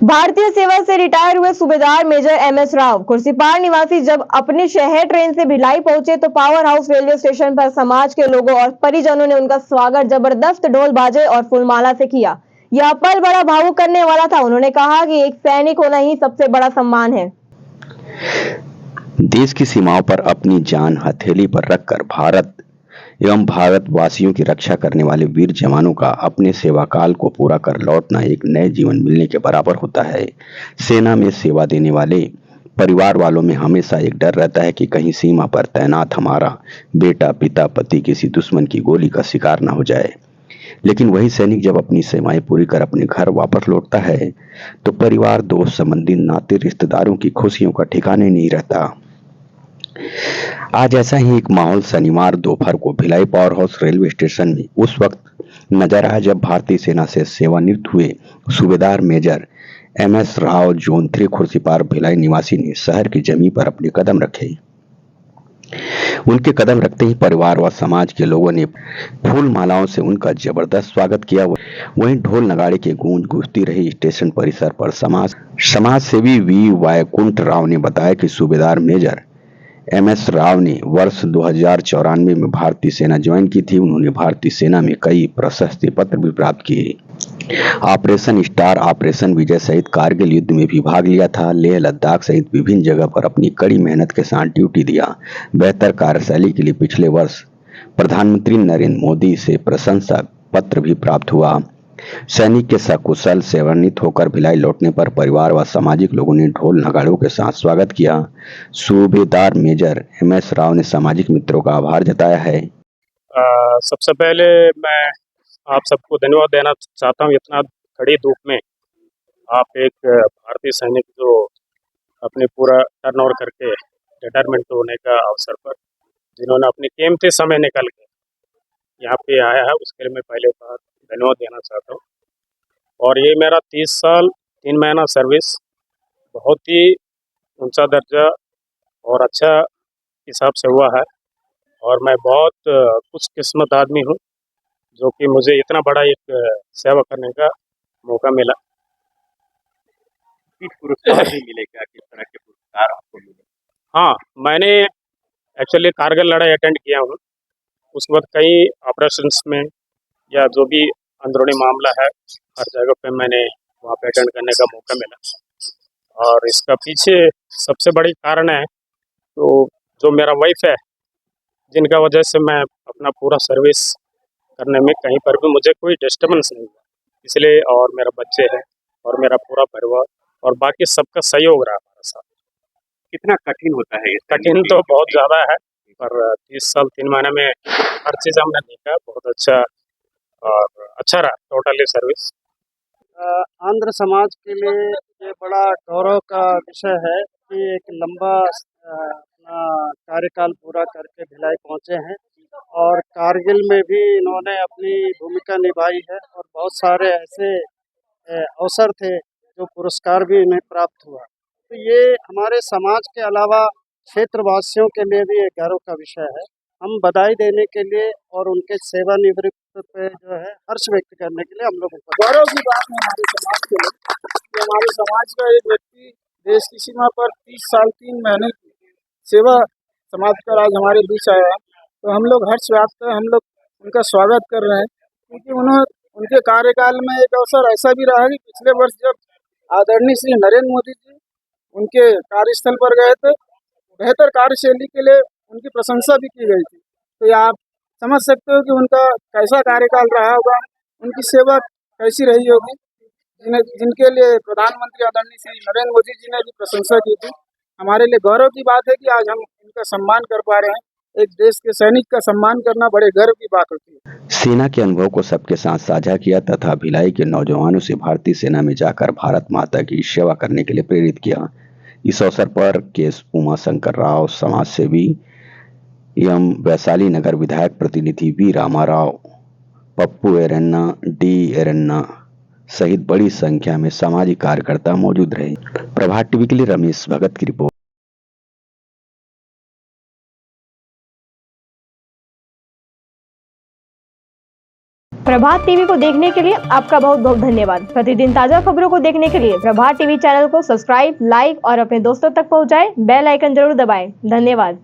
भारतीय सेवा से रिटायर हुए सूबेदार मेजर एमएस राव खुर्सीपार निवासी जब अपने शहर ट्रेन से भिलाई पहुंचे तो पावर हाउस रेलवे स्टेशन पर समाज के लोगों और परिजनों ने उनका स्वागत जबरदस्त ढोल बाजे और फूलमाला से किया। यह पल बड़ा भावुक करने वाला था। उन्होंने कहा कि एक सैनिक होना ही सबसे बड़ा सम्मान है। देश की सीमाओं पर अपनी जान हथेली पर रखकर भारत एवं भारतवासियों की रक्षा करने वाले वीर जवानों का अपने सेवा काल को पूरा कर लौटना एक नए जीवन मिलने के बराबर होता है। सेना में सेवा देने वाले परिवार वालों में हमेशा एक डर रहता है कि कहीं सीमा पर तैनात हमारा बेटा, पिता, पति किसी दुश्मन की गोली का शिकार न हो जाए। लेकिन वही सैनिक जब अपनी सेवाएं पूरी कर अपने घर वापस लौटता है तो परिवार, दोस्त, संबंधी, नाते, रिश्तेदारों की खुशियों का ठिकाने नहीं रहता। आज ऐसा ही एक माहौल शनिवार दोपहर को Bhilai power house railway station में उस वक्त नजर आया जब भारतीय सेना से सेवानिवृत्त हुए सूबेदार major MS Rao zone 3 Khursipar Bhilai निवासी ने शहर की जमीन पर अपने कदम रखे। उनके कदम रखते ही परिवार व समाज के लोगों ने फूल मालाओं से उनका जबरदस्त स्वागत किया। वहीं ढोल नगाड़े की गूंज गूंजती रही। स्टेशन परिसर पर समाज सेवी वी वायकुंठ राव ने बताया कि सूबेदार मेजर एमएस राव ने वर्ष 2094 में भारतीय सेना ज्वाइन की थी। उन्होंने भारतीय सेना में कई प्रशस्ति पत्र भी प्राप्त किए। ऑपरेशन स्टार, ऑपरेशन विजय सहित कारगिल युद्ध में भी भाग लिया था। लेह लद्दाख सहित विभिन्न जगह पर अपनी कड़ी मेहनत के साथ ड्यूटी दिया। बेहतर कार्यशैली के लिए पिछले वर्ष प्रधानमंत्री नरेंद्र मोदी से प्रशंसा पत्र भी प्राप्त हुआ। सैनिक के सकुशल सेवानिवृत्त होकर भिलाई लौटने पर परिवार व सामाजिक लोगों ने ढोल नगाड़ों के साथ स्वागत किया। सूबेदार मेजर एमएस राव ने सामाजिक मित्रों का आभार जताया है। सबसे पहले मैं आप सबको धन्यवाद देना चाहता हूँ। इतना कड़ी धूप में आप एक भारतीय सैनिक जो अपने पूरा टर्न ओवर करके रिटायरमेंट होने का अवसर पर जिन्होंने अपने कीमती समय निकाल के यहाँ पे आया है, उसके लिए मैं पहले बार धन्यवाद देना चाहता हूँ। और ये मेरा 30 साल 3 महीना सर्विस बहुत ही ऊंचा दर्जा और अच्छा हिसाब से हुआ है। और मैं बहुत खुश किस्मत आदमी हूँ जो कि मुझे इतना बड़ा एक सेवा करने का मौका मिला। किस पुरस्कार भी मिले, क्या किस तरह के पुरस्कार आपको मिले? हाँ, मैंने एक्चुअली कारगिल लड़ाई अटेंड किया हूँ। उस वक्त कई ऑपरेशंस में या जो भी अंदरूनी मामला है हर जगह पे मैंने वहाँ पे अटेंड करने का मौका मिला। और इसका पीछे सबसे बड़ी कारण है तो जो मेरा वाइफ है, जिनका वजह से मैं अपना पूरा सर्विस करने में कहीं पर भी मुझे कोई डिस्टर्बेंस नहीं हुआ, इसलिए। और मेरा बच्चे हैं और मेरा पूरा परिवार और बाकी सबका सहयोग रहा हमारे साथ। कितना कठिन होता है? कठिन तो बहुत ज़्यादा है, पर 30 साल 3 महीने में हर चीज़ हमने देखा, बहुत अच्छा और अच्छा रहा टोटली सर्विस। आंध्र समाज के लिए ये बड़ा गौरव का विषय है कि एक लंबा अपना कार्यकाल पूरा करके भिलाई पहुंचे हैं और कारगिल में भी इन्होंने अपनी भूमिका निभाई है और बहुत सारे ऐसे अवसर थे जो पुरस्कार भी इन्हें प्राप्त हुआ। तो ये हमारे समाज के अलावा क्षेत्रवासियों के लिए भी एक गर्व का विषय है। हम बधाई देने के लिए और उनके सेवानिवृत्त पे जो है हर्ष व्यक्त करने के लिए हम लोग गौरव की बात है हमारे समाज के लिए कि हमारे समाज का एक व्यक्ति देश की सीमा पर 30 साल 3 महीने की सेवा समाज कर आज हमारे बीच आया है। तो हम लोग हर्ष व्याप्त है, हम लोग उनका स्वागत कर रहे हैं क्योंकि उनके कार्यकाल में एक अवसर ऐसा भी रहा कि पिछले वर्ष जब आदरणीय श्री नरेंद्र मोदी जी उनके कार्यस्थल पर गए थे, बेहतर कार्यशैली के लिए उनकी प्रशंसा भी की गई थी। तो ये आप समझ सकते हो कि उनका कैसा कार्यकाल रहा होगा, उनकी सेवा कैसी रही होगी, जिनके लिए प्रधानमंत्री आदरणीय श्री नरेंद्र मोदी जी ने भी प्रशंसा की थी। हमारे लिए गौरव की बात है कि आज हम उनका सम्मान कर पा रहे हैं। एक देश के सैनिक का सम्मान करना बड़े गर्व की बात होती है। सेना के अनुभव को सबके साथ साझा किया तथा भिलाई के नौजवानों से भारतीय सेना में जाकर भारत माता की सेवा करने के लिए प्रेरित किया। इस अवसर पर केस उमा शंकर राव, समाज सेवी एवं वैशाली नगर विधायक प्रतिनिधि वी रामाराव, पप्पू एरन्ना, डी एरन्ना सहित बड़ी संख्या में सामाजिक कार्यकर्ता मौजूद रहे। प्रभात टीवी के लिए रमेश भगत की रिपोर्ट। प्रभात टीवी को देखने के लिए आपका बहुत बहुत धन्यवाद। प्रतिदिन ताजा खबरों को देखने के लिए प्रभात टीवी चैनल को सब्सक्राइब, लाइक और अपने दोस्तों तक पहुंचाएं। बेल आइकन जरूर दबाएं। धन्यवाद।